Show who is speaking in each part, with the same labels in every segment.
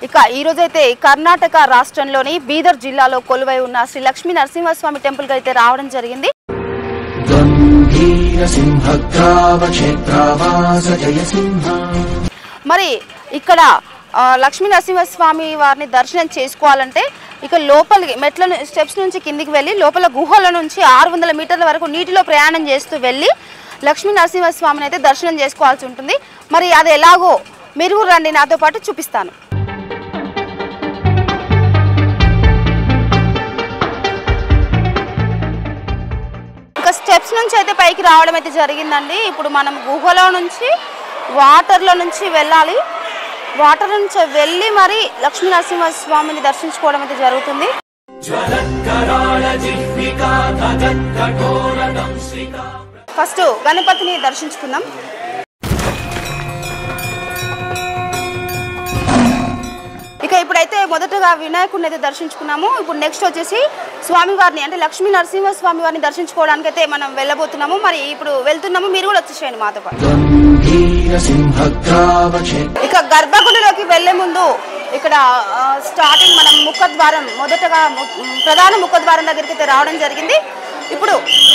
Speaker 1: ఇక ఈ రోజైతే కర్ణాటక రాష్ట్రంలోని బీదర్ జిల్లాలో కొలువై ఉన్న శ్రీ లక్ష్మీ నరసింహస్వామి టెంపుల్ కి అయితే రావడం జరిగింది. మరి ఇక్కడ లక్ష్మీ నరసింహస్వామి వారిని దర్శనం చేసుకోవాలంటే ఇక లోపలికి మెట్ల స్టెప్స్ నుంచి కిందికి వెళ్ళి లోపల గుహల నుంచి 600 మీటర్ల వరకు నీటిలో ప్రయాణం చేస్తూ వెళ్ళి లక్ష్మీ నరసింహస్వామిని అయితే దర్శనం చేసుకోవాల్సి ఉంటుంది. మరి అది ఎలాగో మీరు రండి, నాతో పాటు చూపిస్తాను. ఇంకా స్టెప్స్ నుంచి అయితే పైకి రావడం అయితే జరిగిందండి. ఇప్పుడు మనం గుహలో నుంచి వాటర్లో నుంచి వెళ్ళాలి. వాటర్ నుంచి వెళ్ళి మరి లక్ష్మీ నరసింహస్వామిని దర్శించుకోవడం అయితే జరుగుతుంది. ఫస్ట్ గణపతిని దర్శించుకుందాం. ఇక ఇప్పుడైతే మొదటగా వినాయకుడిని అయితే దర్శించుకున్నాము. ఇప్పుడు నెక్స్ట్ వచ్చేసి స్వామివారిని అంటే లక్ష్మీ నరసింహస్వామి వారిని దర్శించుకోవడానికి అయితే మనం వెళ్ళబోతున్నాము. మరి ఇప్పుడు వెళ్తున్నాము, మీరు కూడా వచ్చేసేయండి మాతో పాటు. ఇక గర్భగుడిలోకి వెళ్లే ముందు ఇక్కడ స్టార్టింగ్ మనం ముఖద్వారం మొదటగా ప్రధాన ముఖద్వారం దగ్గరికి అయితే రావడం జరిగింది. ఇప్పుడు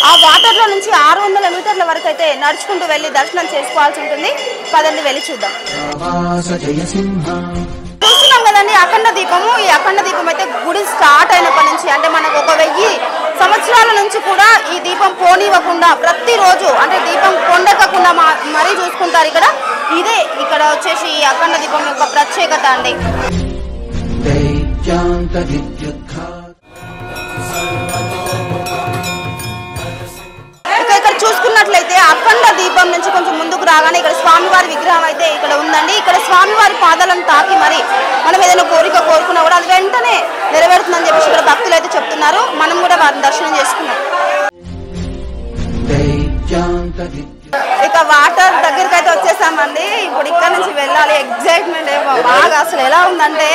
Speaker 1: ఆ వాటర్లో నుంచి 600 మీటర్ల వరకు అయితే నడుచుకుంటూ వెళ్ళి దర్శనం చేసుకోవాల్సి ఉంటుంది. పదండి వెళ్ళి చూద్దాం. చూస్తున్నాం కదండి అఖండ దీపము. ఈ అఖండ దీపం అయితే గుడి స్టార్ట్ అయినప్పటి నుంచి అంటే మనకు 1000 సంవత్సరాల నుంచి కూడా ఈ దీపం పోనివ్వకుండా ప్రతిరోజు అంటే దీపం కొండెక్కకుండా మరీ చూసుకుంటారు ఇక్కడ. ఇదే ఇక్కడ వచ్చేసి ఈ అఖండ దీపం యొక్క ప్రత్యేకత అండి. ఇక్కడ చూసుకున్నట్లయితే అఖండ దీపం నుంచి కొంచెం ముందుకు రాగానే ఇక్కడ స్వామివారి విగ్రహం అయితే ఇక్కడ ఉందండి. ఇక్కడ స్వామివారి పాదాలను తాకి మరి మనం ఏదైనా కోరిక కోరుకున్నా కూడా అది వెంటనే నెరవేరుతుందని చెప్పేసి ఇక్కడ భక్తులు అయితే చెప్తున్నారు. మనం కూడా వారిని దర్శనం చేసుకున్నాం. ఇక వాటర్ దగ్గరికి అయితే వచ్చేసామండి. ఇప్పుడు ఇక్కడ నుంచి వెళ్ళాలి. ఎగ్జైట్మెంట్ ఏమో బాగా అసలు ఎలా ఉందంటే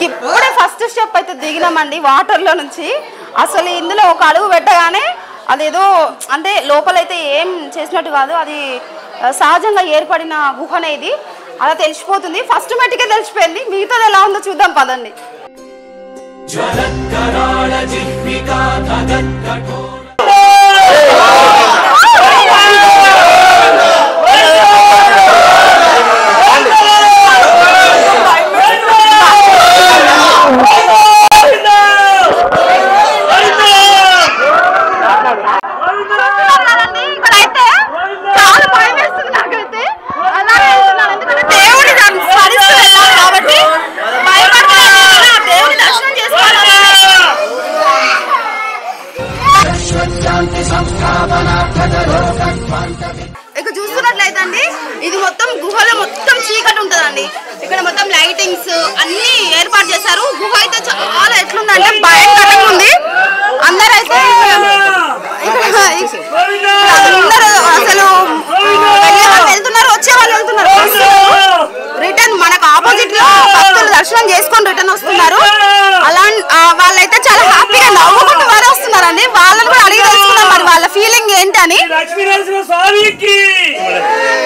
Speaker 1: ఇప్పుడే ఫస్ట్ స్టెప్ అయితే దిగినామండి వాటర్లో నుంచి. అసలు ఇందులో ఒక అడుగు పెట్టగానే అదేదో అంటే లోపలైతే ఏం చేసినట్టు కాదు, అది సహజంగా ఏర్పడిన గుహనే ఇది, అలా తెలిసిపోతుంది. ఫస్ట్ మెట్టుకే తెలిసిపోయింది, మిగతాది ఎలా ఉందో చూద్దాం పదండి. ఇక్కడ చూస్తున్నట్లయితే అండి ఇది మొత్తం గుహలో మొత్తం చీకటి ఉంటదండి. ఇక్కడ మొత్తం లైటింగ్స్ అన్ని ఏర్పాటు చేశారు. గుహ అయితే చాలా ఎట్లుందంటే భయంకరంగా ఉంది. అందరూ అయితే అసలు వెళ్తున్నారు, వచ్చే వాళ్ళు వెళ్తున్నారు, రిటర్న్ మనకు ఆపోజిట్ లో భక్తులు దర్శనం చేసుకొని రిటర్న్ వస్తున్నారు. అలా వాళ్ళైతే చాలా హ్యాపీగా నవ్వుకుంటూ వారే వస్తున్నారండి. వాళ్ళని కూడా అడిగి తెలుసుకున్నాం మరి వాళ్ళ ఫీలింగ్ ఏంటని.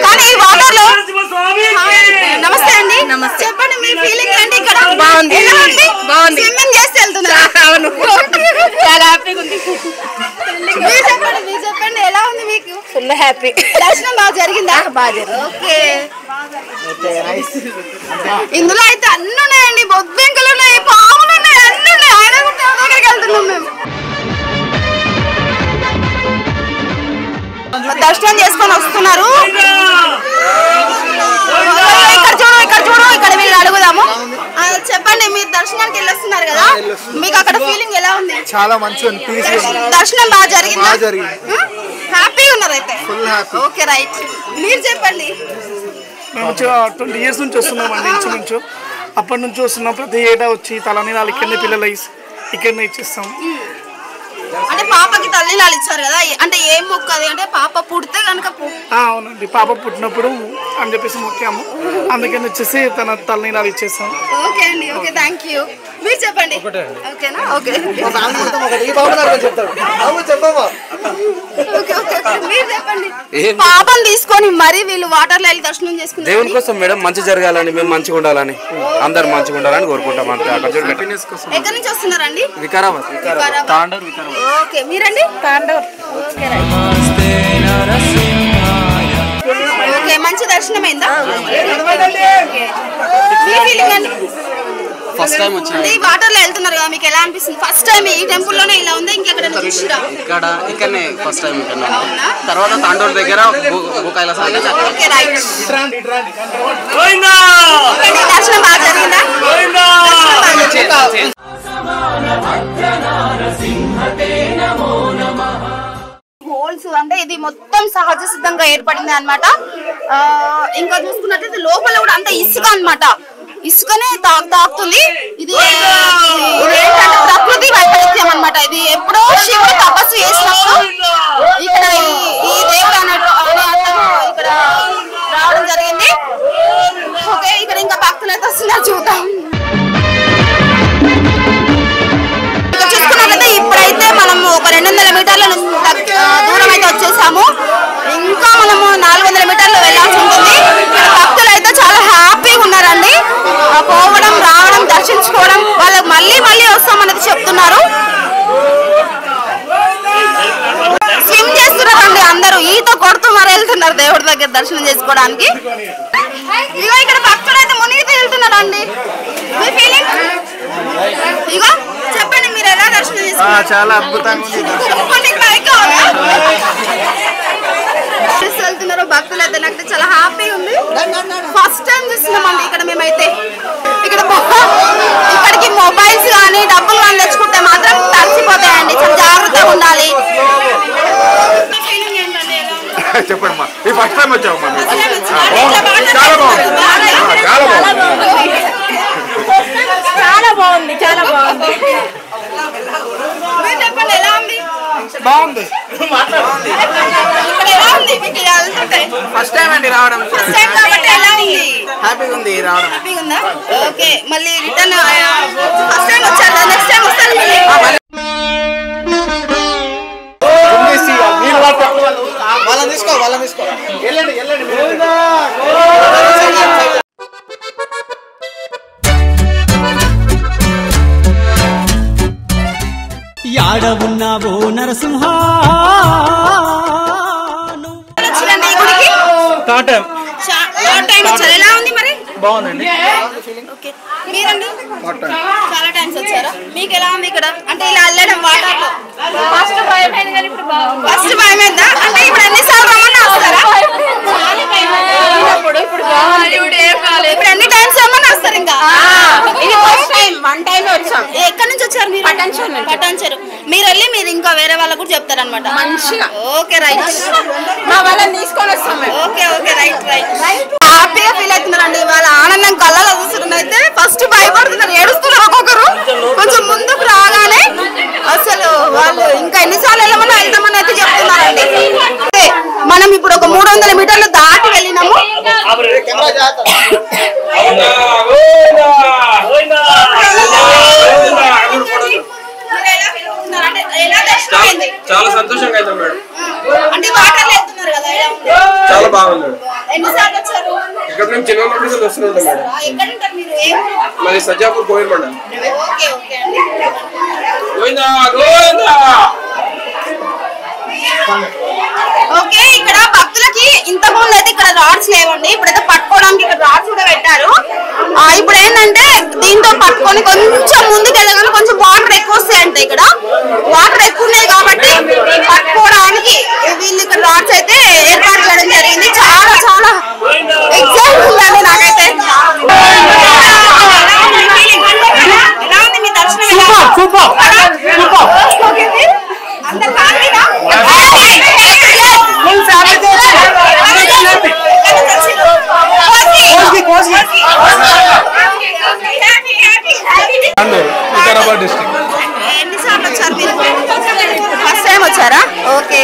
Speaker 1: కానీ ఈ వాటర్ లో నమస్తే అండి, చెప్పండి మీ ఫీలింగ్ ఏంటి? ఇక్కడ బాగుంది, స్విమ్మింగ్ చేసి వెళ్తున్నారు, చాలా హ్యాపీగా ఉంది. మీరు చెప్పండి ఎలా ఉంది మీకు? Full happy. దర్శనం బాగా జరిగిందా? బాగా జరిగింది. ఓకే. ఇందులో అయితే అన్ని ఉన్నాయండి, బొద్దింకలు ఉన్నాయి, పాములు ఉన్నాయి, అన్ని ఉన్నాయి. ఆయన కూడా దగ్గరికి వెళ్తున్నాం మేము. దర్శనం చేసుకొని వస్తున్నారు. ఇక్కడ చూడు ఇక్కడ వీళ్ళు అడుగుదాము. చెప్పండి, మీరు దర్శనానికి వెళ్ళొస్తున్నారు కదా, మీకు అక్కడ ఫీలింగ్ ఎలా ఉంది?
Speaker 2: చాలా మంచిగా
Speaker 1: దర్శనం బాగా జరిగింది, హ్యాపీగా ఉన్నారు అయితే. Okay right. మీరు చెప్పండి.
Speaker 3: మేము 20 years నుంచి వస్తున్నామండి, ఇంచుమించు అప్పటి నుంచి వస్తున్నాం. ప్రతి ఏటా వచ్చి తలనీలాలు ఇక్కడనే పిల్లలు ఇక్కడనే ఇచ్చేస్తాం.
Speaker 1: అంటే పాపకి తల్లిలాలు ఇచ్చారు కదా, అంటే ఏం మొక్క అది? అంటే పాప పుడితే కనుక
Speaker 3: అవునండి, పాప పుట్టినప్పుడు అని చెప్పేసి మొక్కాము, అందుకని వచ్చేసి తన తల్లిలాలు ఇచ్చేస్తాం.
Speaker 1: ఓకే అండి, ఓకే, థ్యాంక్ యూ. మీరు చెప్పండి. ఓకేనా? ఓకే. మీరు చెప్పండి. పాపం తీసుకొని మరి వీళ్ళు వాటర్ లో వెళ్ళి దర్శనం చేసుకున్నారు
Speaker 2: దేవుని కోసం మేడం, మంచి జరగాలని, మేము మంచిగా ఉండాలని, అందరు మంచిగా ఉండాలని కోరుకుంటాం అంతే.
Speaker 1: ఎక్కడి నుంచి వస్తున్నారండి?
Speaker 2: వికారాబాద్.
Speaker 1: ఓకే, మీరండి? ఓకే, మంచి దర్శనం అయిందా? మీ ఫీలింగ్ అండి?
Speaker 4: ఫస్ట్ టైం వచ్చింది.
Speaker 1: వాటర్ లో వెళ్తున్నారు కదా, మీకు ఎలా అనిపిస్తుంది? ఫస్ట్ టైం ఈ టెంపుల్ లోనే ఇలా ఉందా, ఇంకెక్కడ చూసిరా?
Speaker 4: ఇక్కడనే ఫస్ట్ టైం ఇక్కడ. తర్వాత తాండూరు దగ్గర కైలాస.
Speaker 1: Okay, right. దర్శనం బాగా జరిగిందా? హోల్స్ అంటే ఇది మొత్తం సహజ సిద్ధంగా ఏర్పడింది అన్నమాట. ఇంకా చూసుకున్నట్లయితే లోపల కూడా అంత ఇసుక అన్నమాట. ఇసుకనే తాకుతుంది. ఇది ఏంటంటే ప్రకృతి వైపరీత్యం అన్నమాట. ఇది ఎప్పుడో శివుడు తపస్సు చేసినప్పుడు ఇక్కడ ఈ దేవుడు ఇక్కడ రావడం జరిగింది. ఓకే, ఇక్కడ ఇంకా భక్తులు అయితే వస్తున్నారు, చూద్దాం. చూసుకున్నట్లయితే ఇప్పుడైతే మనము ఒక 200 మీటర్ల దూరం అయితే వచ్చేసాము. ఇంకా మనము 400 మీటర్లు వెళ్ళాల్సి ఉంటుంది. భక్తులు అయితే చాలా హ్యాపీగా ఉన్నారండి. పోవడం, రావడం, దర్శించుకోవడం, వాళ్ళకి మళ్ళీ మళ్ళీ వస్తామనేది చెప్తున్నారు. స్విమ్ చేస్తున్నారండి అందరూ, ఈత కొడుతూ మరి వెళ్తున్నారు దేవుడి దగ్గర దర్శనం చేసుకోవడానికి. ఇగో ఇక్కడ భక్తులు అయితే మునిగితే వెళ్తున్నారండి. మీ ఫీలింగ్? ఇగో చెప్పండి, మీరు ఎలా దర్శనం చేసుకున్నారు?
Speaker 5: చాలా అద్భుతంగా
Speaker 1: వెళ్తున్నారు భక్తులు అయితే. నాకు చాలా హ్యాపీగా ఉంది. ఫస్ట్ టైం చూస్తున్నామండి ఇక్కడ మేమైతే. ఇక్కడికి మొబైల్స్ కానీ డబ్బులు కానీ తెచ్చుకుంటే మాత్రం తడిసిపోతాయండి. చాలా జాగ్రత్తగా ఉండాలి.
Speaker 5: చెప్పండి, ఫస్ట్ టైం వచ్చామమ్మా.
Speaker 1: చాలా బాగుంది, చాలా బాగుంది. చెప్పండి, ఎలా ఉంది?
Speaker 5: బాగుంది.
Speaker 4: ఫస్ట్ టైం అండి రావడం.
Speaker 1: ఫస్ట్ టైం కాబట్టి ఎలా ఉంది?
Speaker 4: హ్యాపీగా ఉంది రావడం.
Speaker 1: హ్యాపీగా ఉందా? ఓకే, మళ్ళీ రిటర్న్ ఫస్ట్ టైం వచ్చారు, నెక్స్ట్ టైం వస్తారు మళ్ళీ.
Speaker 4: వాళ్ళని తీసుకో వెళ్ళండి.
Speaker 6: యాడవున్నావో నరసింహ.
Speaker 1: ఎలా ఉంది మరి?
Speaker 5: బాగుందండి.
Speaker 1: ఓకే, మీరండి? చాలా టైమ్స్ వచ్చారా? మీకు ఎలా ఉంది ఇక్కడ? అంటే ఇలా వెళ్ళడం వాటర్ లో ఫస్ట్ భయమైంది కానీ ఇప్పుడు బాగుంది. ఫస్ట్ భయమైందా? అంటే ఇప్పుడు ఎన్నిసార్లు రమ్మన్నా వస్తారా? ఇప్పుడు ఎన్ని టైమ్స్ రమ్మన్నా వస్తారు? ఇంకా
Speaker 7: ఇది ఫస్ట్ టైం, వన్ టైం వచ్చాం.
Speaker 1: ఎక్కడి నుంచి వచ్చారు మీరు? పటాన్చెరు. మీరు వెళ్ళి మీరు ఇంకా వేరే వాళ్ళకు కూడా చెప్తారనమాట
Speaker 7: మంచిగా.
Speaker 1: Okay, right.
Speaker 7: మా వాళ్ళని తీసుకొని వస్తాం.
Speaker 1: Okay, right. హ్యాపీగా ఫీల్ అవుతున్నారండి. వాళ్ళ ఆనందం కళ్ళలో చూస్తున్నారు. అయితే ఫస్ట్ భయపడుతున్నారు, ఏడుస్తున్నారు ఒక్కొక్కరు. కొంచెం ముందుకు రాగానే అసలు వాళ్ళు ఇంకా ఎన్నిసార్లు వెళ్ళమని వెళ్తామని అయితే చెప్తున్నారండి. మనం ఇప్పుడు ఒక 300 మీటర్లు దాటి వెళ్ళినాము.
Speaker 2: చాలా సంతోషంగా అయితే మేడం.
Speaker 1: అంటే వాటర్ వెళ్తున్నారు కదా,
Speaker 2: చాలా బాగుంది.
Speaker 1: ఎన్నిసార్లు వచ్చారు?
Speaker 2: ఇక్కడ మేము చిన్నప్పటి నుంచి వస్తున్నాం మేడం.
Speaker 1: ఎక్కడ ఉంటారు మీరు?
Speaker 2: మరి సజ్జాపూర్ కోయిల్ మండలం.
Speaker 1: ఓకే అండి. ఓకే, ఇక్కడ భక్తులకి ఇంతకు ముందు అయితే ఇక్కడ రాడ్స్ లేవండి. ఇప్పుడైతే పట్టుకోవడానికి ఇక్కడ రాడ్స్ కూడా పెట్టారు. ఇప్పుడు ఏంటంటే దీంతో పట్టుకొని కొంచెం ముందుకు వెళ్ళగానే కొంచెం వాటర్ ఎక్కువ వస్తాయంట. ఇక్కడ వాటర్ ఎక్కువ ఉన్నాయి కాబట్టి పట్టుకోవడానికి వీళ్ళు ఇక్కడ రాడ్స్ అయితే ఏర్పాటు చేయడం జరిగింది. చాలా చాలా ఎగ్జైట్ ఉందండి నాకైతే. ఎలా ఉంది మీ దర్శనం?
Speaker 5: వికారాబాద్ డిస్ట్రిక్ట్.
Speaker 1: ఎన్నిసార్లు వచ్చారు మీరు? ఫస్ట్ టైం వచ్చారా? ఓకే,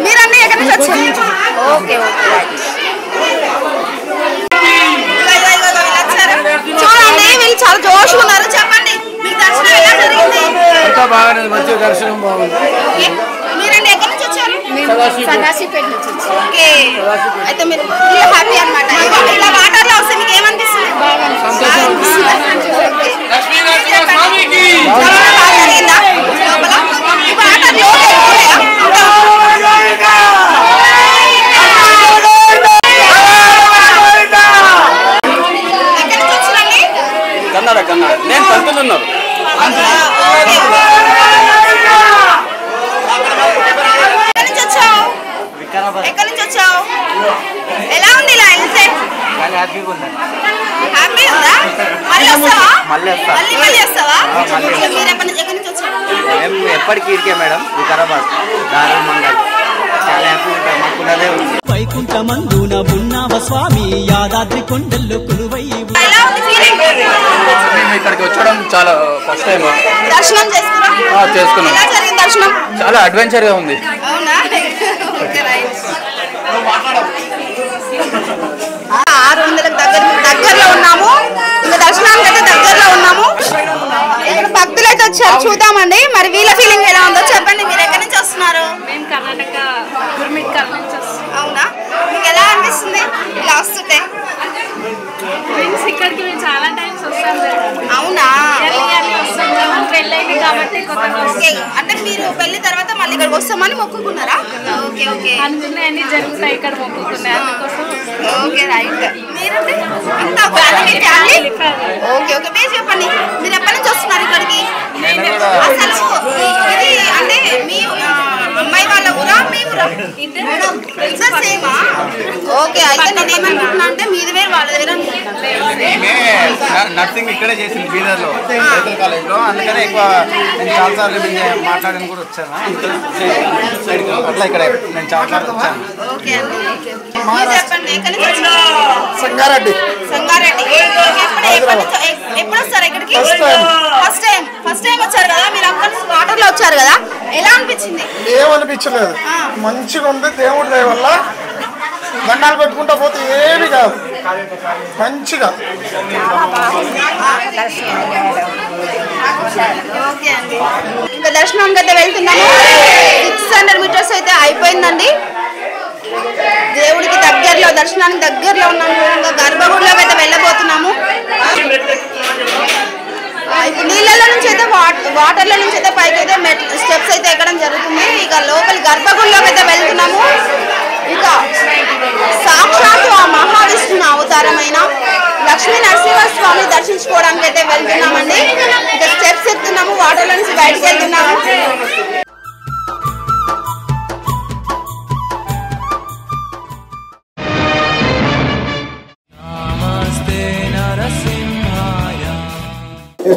Speaker 1: మీరన్నీ ఎక్కడి నుంచి వచ్చారు? ఓకే. చూడండి, వీళ్ళు చాలా జోష్ ఉన్నారు. చెప్పండి, మీకు దర్శనం ఎలా జరిగింది?
Speaker 5: అంతా బాగానే, మంచి దర్శనం బాగుంది.
Speaker 1: మీరండి
Speaker 7: సదాశివపేట నుంచి వచ్చాం.
Speaker 1: ఓకే అయితే మీరు హ్యాపీ అన్నమాట. ఇలా వాటర్లో వస్తే మీకు ఏమనిపిస్తుంది? చాలా బాగా జరిగిందా లోపల? ఈ వాటర్ లోపల ఎక్కువయా? ఎక్కడి నుంచి వచ్చినండి?
Speaker 4: కన్నడ నేను పంతులున్నారు.
Speaker 1: ఎక్కడి నుంచి వచ్చావు? ఎలా ఉంది ఇలా వెళ్తే? హ్యాపీ ఉందా? మళ్ళీ వస్తావా? మళ్ళీ వస్తావా? మీరు ఎక్కడి నుంచి వచ్చారు?
Speaker 6: ఎప్పటికీ ఇరికే మేడం వికారాబాద్ దారుణ మండల్ చాలా హ్యాపీ ఉంటాం. మాకున్నదే ఉంది.
Speaker 8: వైకుంఠమందున ఉన్నావ స్వామి యాదాద్రి కొండల్లో కొలువై
Speaker 1: ఎలా ఉంది ఫీలింగ్?
Speaker 4: మేము ఇక్కడికి వచ్చడం చాలా ఫస్ట్ టైం
Speaker 1: దర్శనం
Speaker 4: చేసుకున్నాం.
Speaker 1: ఎలా జరిగింది దర్శనం?
Speaker 4: చాలా అడ్వెంచర్ గా ఉంది.
Speaker 1: అవునా? Okay right. 600 దగ్గరలో ఉన్నాము. ఇంకా దర్శనానికి అయితే దగ్గరలో ఉన్నాము. ఇక్కడ భక్తులు అయితే వచ్చారు, చూద్దామండి మరి వీళ్ళ ఫీలింగ్ ఎలా ఉందో చెప్పండి. మీరు ఎక్కడి నుంచి వస్తున్నారు?
Speaker 7: మేము కర్ణాటక గుర్మిట్కల్ నుంచి వస్తాం.
Speaker 1: అవునా? మీకు ఎలా అనిపిస్తుంది ఇలా వస్తుంటే?
Speaker 7: ఫ్రెండ్స్ ఇక్కడికి మేము చాలా టైమ్స్ వస్తాం.
Speaker 1: అవునా?
Speaker 7: వస్తాం పెళ్ళైంది కాబట్టి కొత్తగా
Speaker 1: ఓకే, అంటే మీరు పెళ్లి తర్వాత మళ్ళీ ఇక్కడికి వస్తామని మొక్కుకున్నారా? ఓకే ఓకే,
Speaker 7: అనుకున్నాయన్నీ జరుగుతాయి ఇక్కడ మొక్కుకున్నాయి అందుకోసం.
Speaker 1: Okay right. మీరంటే అంతా ఫ్యామిలీ? ఓకే ఓకే, మీరు చెప్పండి మీరు ఎప్పటి నుంచి వస్తున్నారు ఇక్కడికి? అసలు ఇది అంటే మీ అమ్మాయి వాళ్ళ ఊరా మీ ఊరా? ఇద్దరు సేమా? ఓకే, అయితే నేనేమనుకుంటున్నా అంటే మీది వేరు వాళ్ళది వేరు అనుకుంటున్నాను.
Speaker 6: నర్సింగ్ ఇక్కడే చేసింది బీదర్లో మెడికల్ కాలేజ్లో. అందుకనే ఎక్కువ నేను చాలాసార్లు మాట్లాడని కూడా వచ్చాను. అట్లా ఇక్కడ నేను చాలాసార్లు వచ్చాను.
Speaker 1: ఓకే అండి, మీరు చెప్పండి ఎక్కడి నుంచి వచ్చారు?
Speaker 3: సంగారెడ్డి.
Speaker 1: సంగారెడ్డి. ఎప్పుడు వస్తారు ఇక్కడికి? ఫస్ట్ టైం వచ్చారు కదా మీరు. అక్కడ వాటర్ లో వచ్చారు కదా, ఎలా అనిపించింది?
Speaker 3: ఏమనిపించలేదు, మంచిగా ఉంది. దేవుడి దయ వల్ల దండాలు పెట్టుకుంటా పోతే ఏమి కాదు, మంచిగా.
Speaker 1: ఓకే అండి, ఇంకా దర్శనానికి అయితే వెళ్తున్నాము. 600 మీటర్స్ అయితే అయిపోయిందండి. దేవుడికి దగ్గరలో, దర్శనానికి దగ్గరలో ఉన్నాము. ఇంకా గర్భగుడిలోకి అయితే వెళ్ళబోతున్నాము. ఇప్పుడు నీళ్ళలో నుంచి అయితే వాటర్లో నుంచి అయితే పైకి అయితే స్టెప్స్ అయితే ఎక్కడం జరుగుతుంది. ఇక లోపలి గర్భగుడిలోకి అయితే వెళ్తున్నాము. ఇక సాక్షాత్తు ఆ మహావిష్ణువు అవతారమైన లక్ష్మీ నరసింహస్వామిని దర్శించుకోవడానికి అయితే వెళ్తున్నామండి. ఇక స్టెప్స్ ఎక్కుతున్నాము, వాటర్లో నుంచి బయటకు వెళ్తున్నాము.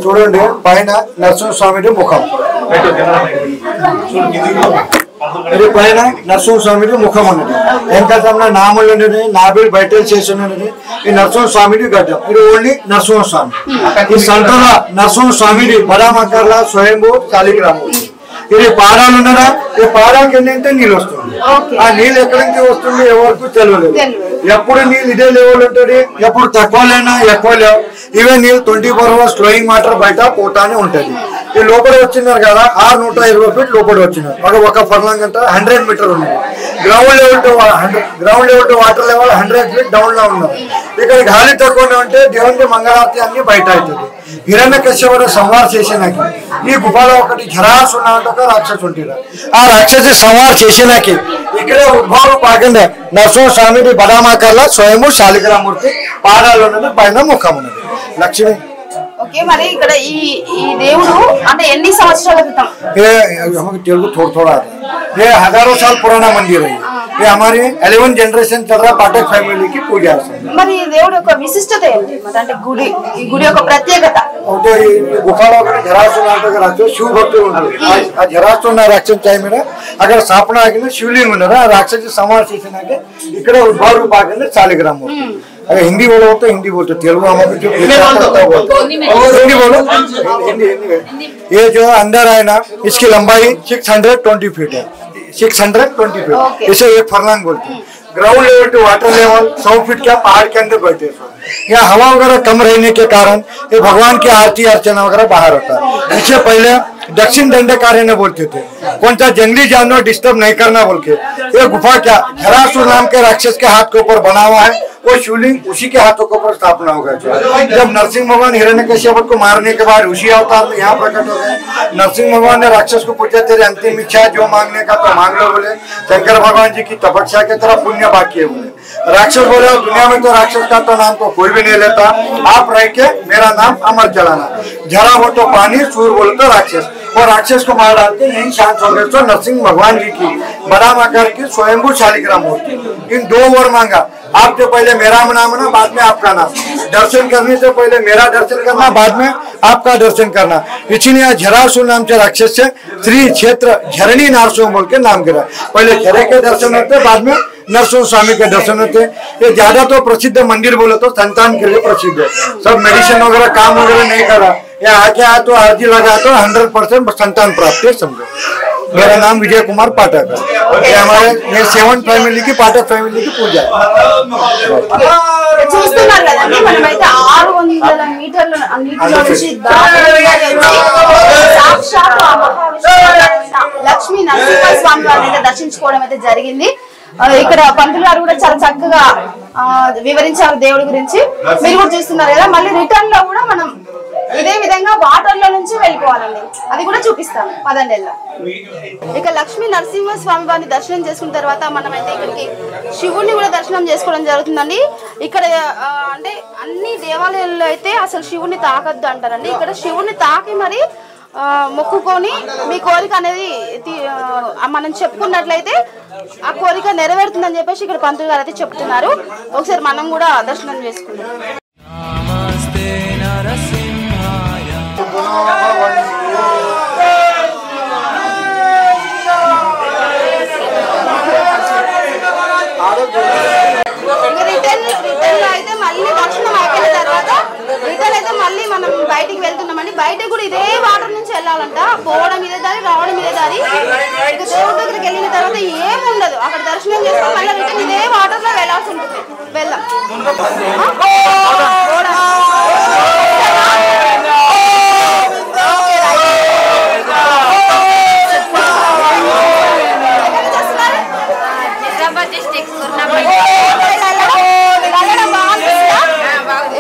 Speaker 9: చూడండి, పైన నరసింహస్వామి ముఖం, ఇది పైన నరసింహస్వామి ముఖం ఉన్నది. వెంకటరమణ నాములు ఉన్నది, నాభిలు బయట చేసి ఉన్నది. ఈ నరసింహస్వామి గడ్డం, ఇది ఓన్లీ నరసింహస్వామి. ఈ సంతలో నరసింహస్వామి బడామకర్ల స్వయంభూ శాలిగ్రామం. ఇది పారాలు ఉన్నదా, ఈ పారాకి ఏంటంటే నీళ్ళు వస్తుంది. ఆ నీళ్ళు ఎక్కడి నుంచి వస్తుంది ఎవరికి తెలియలేదు. ఎప్పుడు నీళ్ళు ఇదే లెవెల్ ఉంటుంది, ఎప్పుడు తక్కువ లేనా ఎక్కువ లేవు. ఇవే నీళ్ళు 24 hours ఫ్లోయింగ్ వాటర్ బయట పోతానే ఉంటది. ఈ లోపల వచ్చినారు కదా 620 ఫీట్ లోపల వచ్చినారు. ఒక ఫర్లాంగ్ అంటే 100 మీటర్ ఉన్నది. Ground level to water level 100 feet down లో ఉన్నారు. ఇక్కడ గాలి తక్కువ ఉంటే దేవునికి మంగళారతి అన్ని బయట అవుతుంది. హిరణ్యకశ్యపుడు సంహార చేసినాకి ఈ గుఫలో ఒకటి జరాసున్న ఒక రాక్షసు ఉంటుంది. ఆ రాక్షసి సంహార చేసినాకి ఇక్కడ ఉద్భవం పాకండి నరసింహస్వామి బడామాకర్ల స్వయము శాలిగ్రామూర్తి పాదాలు ఉన్నది, పైన ముఖం ఉన్నది లక్ష్మి.
Speaker 1: ఓకే, మరి ఇక్కడ ఈ దేవుడు అంటే ఎన్ని సంవత్సరాల క్రితం?
Speaker 9: तेलुगु थोड़ा ये हजारों साल पुराना मंदिर है. ये हमारी 11 जनरेशन चल रहा पाठक फैमिली की पूजा है.
Speaker 1: మరి ఈ దేవుడు యొక్క విశిష్టత ఏంటి? అంటే ఈ గుడి యొక్క ప్రత్యేకత
Speaker 9: గుఫలో జరాసు శివ భక్తులు ఉన్నారు. ఆ జరాసు ఉన్న రాక్షస టైం మీద అక్కడ స్థాపన ఆగిన శివలింగం ఉన్నారు. ఆ రాక్షసి సంహార చేసినాక ఇక్కడ उद्भव पाके शालिग्राम मूर्ति. अगर हिंदी बोलो तो हिंदी बोलते, तेलुगु हम हिंदी बोलो. ये जो अंदर है ना, इसकी लंबाई 620 फीट है. 620 फीट, इसे एक फरलांग बोलते हैं. Ground level to water level 100 feet क्या पहाड़ के अंदर बैठे. यहाँ हवा वगैरह कम रहने के कारण ये भगवान की आरती अर्चना वगैरह बाहर होता है. इससे पहले दक्षिण दंडकार्य बोलते थे। कौन सा जंगली जानवर डिस्टर्ब नहीं करना बोल के। ये गुफा क्या झरासुर नाम के राक्षस के हाथ के ऊपर बना हुआ है, वो शिवलिंग उसी के हाथों के ऊपर स्थापना हो गया। जब नरसिंह भगवान हिरण्यकश्यप को मारने के बाद ऋषि अवतार में यहाँ प्रकट हो गए। नरसिंह भगवान ने राक्षस को पूछा तेरे अंतिम इच्छा जो मांगने का तो मांग लो बोले। शंकर भगवान जी की तपस्या की तरफ पुण्य बाकी है बोले। राक्षस बोले दुनिया में तो राक्षस का तो नाम तो कोई भी नहीं लेता, आप रह के मेरा नाम अमर चलाना। झरा हो तो पानी, सूर बोले तो राक्षस, और राक्षस को मार डाल के यही शांत हो गए। तो नरसिंह भगवान जी की बड़ा आकार की स्वयंभू शालिग्राम मूर्ति। इन 2 वर मांगा, आपसे पहले मेरा नाम ना, बाद में आपका नाम। दर्शन करने से पहले मेरा दर्शन करना, बाद में आपका दर्शन करना। इसलिए झरासुर नाम से राक्षस से श्री क्षेत्र झरणी नारसिंह बोल के नाम गिरा। पहले झरे के दर्शन होते, बाद में नरसिंह स्वामी के दर्शन होते। ये ज्यादा तो प्रसिद्ध मंदिर बोले तो संतान के लिए प्रसिद्ध है। सब मेडिसिन वगैरह काम वगैरह नहीं करा, यहाँ आके आया तो अर्जी लगा तो 100% संतान प्राप्त है समझो। मेरा नाम विजय कुमार पाठक है। ये हमारे 7 फैमिली की पाठक फैमिली की पूजा है।
Speaker 1: చూస్తున్నారు కదండి, మనమైతే 600 మీటర్ల నీటిలో నుంచి సాక్షాత్ లక్ష్మీ నరసింహ స్వామి వారిని అయితే దర్శించుకోవడం అయితే జరిగింది. ఇక్కడ పంతులు గారు కూడా చాలా చక్కగా వివరించారు దేవుడి గురించి. మీరు కూడా చూస్తున్నారు కదా. మళ్ళీ రిటర్న్ లో కూడా మనం ఇదే విధంగా వాటర్ లో నుంచి వెళ్ళిపోవాలండి, అది కూడా చూపిస్తాను పదండి. ఇక లక్ష్మీ నరసింహ స్వామి వారిని దర్శనం చేసుకున్న తర్వాత మనమైతే ఇక్కడికి శివుడిని కూడా దర్శనం చేసుకోవడం జరుగుతుందండి. ఇక్కడ అంటే అన్ని దేవాలయాల్లో అయితే అసలు శివుడిని తాకద్దు అంటారండి. ఇక్కడ శివుడిని తాకి మరి మొక్కుకొని మీ కోరిక అనేది మనం చెప్పుకున్నట్లయితే ఆ కోరిక నెరవేరుతుందని చెప్పేసి ఇక్కడ పంతులు గారు అయితే చెప్తున్నారు. ఒకసారి మనం కూడా దర్శనం చేసుకుందాం. రిటర్న్ అయితే మళ్ళీ దర్శనం అయిపోయిన తర్వాత రిటర్న్ అయితే మళ్ళీ మనం బయటికి వెళ్తున్నామండి. బయటకు కూడా ఇదే వాటర్ నుంచి వెళ్ళాలంట. పోవడం ఇదే దారి, రావడం ఇదే దారి. ఇక దేవుడి దగ్గరికి వెళ్ళిన తర్వాత ఏముండదు, అక్కడ దర్శనం చేసుకొని మళ్ళీ రిటర్న్ ఇదే వాటర్ లో వెళ్ళాల్సి ఉంటుంది. వెళ్దాం.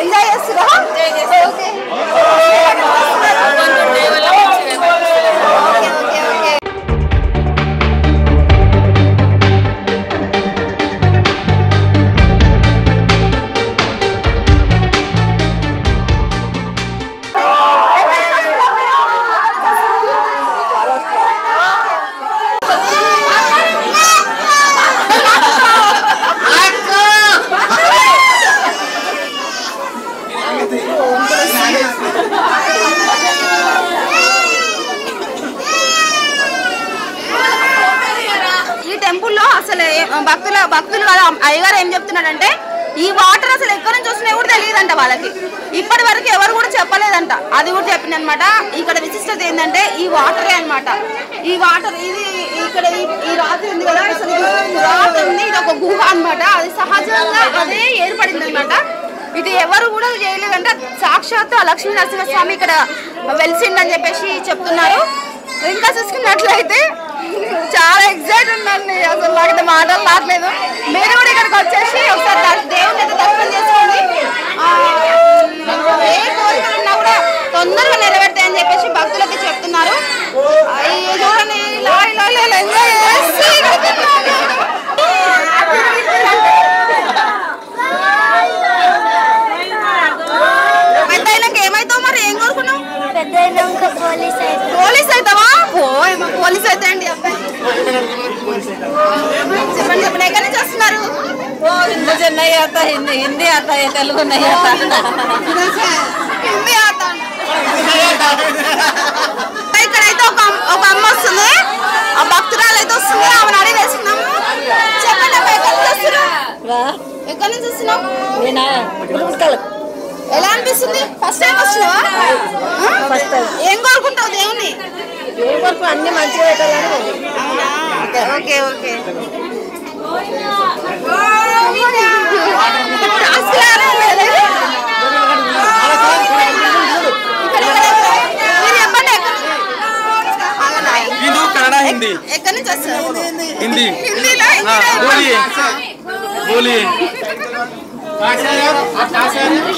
Speaker 1: ఎంజాయ్ చేస్తున్నా. భక్తులు కదా అయ్యగారు ఏం చెప్తున్నాడంటే ఈ వాటర్ అసలు ఎక్కడి నుంచి వస్తున్నాయో కూడా తెలియదంట వాళ్ళకి. ఇప్పటి వరకు ఎవరు కూడా చెప్పలేదంట. అది కూడా చెప్పింది అనమాట. ఇక్కడ విశిష్టత ఏంటంటే ఈ వాటరే అనమాట. ఈ వాటర్ ఇది ఇక్కడ ఈ రాత్రి ఉంది కదా, అసలు రాత్రి ఉంది, ఇది ఒక గుహ అనమాట. అది సహజంగా అదే ఏర్పడింది అనమాట. ఇది ఎవరు కూడా చేయలేదంట. సాక్షాత్తు లక్ష్మీ నరసింహస్వామి ఇక్కడ వెలిసిండని చెప్పేసి చెప్తున్నారు. ఇంకా చూసుకున్నట్లయితే చాలా ఎక్సైట్ ఉందండి. అసలు నాకైతే మాటలు రావట్లేదు. మీరు కూడా ఇక్కడికి వచ్చేసి ఒకసారి దేవుని అయితే దర్శనం చేసుకోండి. ఏ కోరికలు ఉన్నా కూడా తొందరగా నెరవేరుతాయని చెప్పేసి భక్తులకి చెప్తున్నారు. చూడండి ఇలా ఇలా ఇలా ఎంజాయ్ చేసి పెద్ద అయినాక ఏమైతావు మరి? ఏం కోరుకున్నావు? పోలీస్ అవుతావా? పోలీస్ అయితే అండి అబ్బాయి. చెప్పండి చెప్పండి, ఎక్కడి నుంచి వస్తున్నారు?
Speaker 7: नहीं आता हिंदी आता है, तेलुगु नहीं आता.
Speaker 1: हिंदी आता. ఇక్కడైతే ఒక అమ్మ వస్తుంది, ఆ భక్తురాలు అయితే వస్తుంది. ఆమెను అడిగి వేసుకున్నాము. చెప్పండి అమ్మ, ఎక్కడి నుంచి వస్తున్నావు? ఎక్కడి నుంచి వస్తున్నావు? ఎలా అనిపిస్తుంది? ఫస్ట్ టైం వస్తున్నావా? ఏం కోరుకుంటావు దేవుణ్ణి?
Speaker 7: ఏం కోరుకు అన్ని మంచిగా పెట్టాలని.
Speaker 1: అవునా? Okay okay.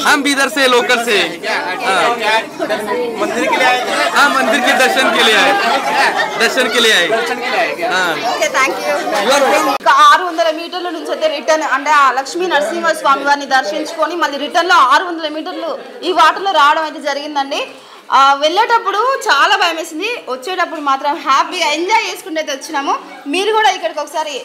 Speaker 4: हम बीदर से लोकल से मंदिर के लिए आए। हाँ मंदिर के दर्शन के लिए आए।
Speaker 1: Okay thank you. 600 మీటర్ల నుంచి అయితే రిటర్న్ అంటే ఆ లక్ష్మీ నరసింహ స్వామి వారిని దర్శించుకొని మళ్ళీ రిటర్న్ లో 600 మీటర్లు ఈ వాటర్లో రావడం అయితే జరిగిందండి. వెళ్ళేటప్పుడు చాలా భయం వేసింది, వచ్చేటప్పుడు మాత్రం హ్యాపీగా ఎంజాయ్ చేసుకుంటూ అయితే వచ్చినాము. మీరు కూడా ఇక్కడికి ఒకసారి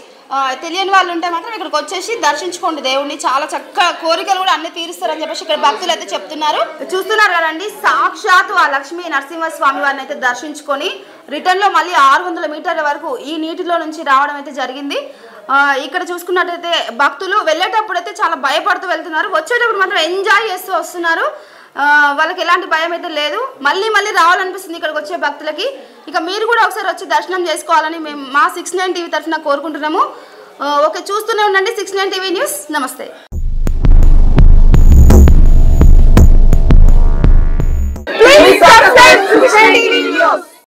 Speaker 1: తెలియని వాళ్ళు ఉంటే మాత్రం ఇక్కడికి వచ్చేసి దర్శించుకోండి దేవుణ్ణి. చాలా చక్కగా కోరికలు కూడా అన్ని తీరుస్తారని చెప్పేసి ఇక్కడ భక్తులు అయితే చెప్తున్నారు. చూస్తున్నారు కదండి, సాక్షాత్ ఆ లక్ష్మీ నరసింహ స్వామి వారిని అయితే దర్శించుకొని రిటర్న్ లో మళ్ళీ 600 మీటర్ల వరకు ఈ నీటిలో నుంచి రావడం అయితే జరిగింది. ఇక్కడ చూసుకున్నట్టయితే భక్తులు వెళ్ళేటప్పుడు అయితే చాలా భయపడుతూ వెళ్తున్నారు, వచ్చేటప్పుడు మాత్రం ఎంజాయ్ చేస్తూ వస్తున్నారు. వాళ్ళకి ఎలాంటి భయం అయితే లేదు, మళ్ళీ మళ్ళీ రావాలనిపిస్తుంది ఇక్కడికి వచ్చే భక్తులకి. ఇక మీరు కూడా ఒకసారి వచ్చి దర్శనం చేసుకోవాలని మేము మా 69 టీవీ తరఫున కోరుకుంటున్నాము. ఓకే, చూస్తూనే ఉండండి 69 టీవీ న్యూస్. నమస్తే. Please subscribe to 69 TV News.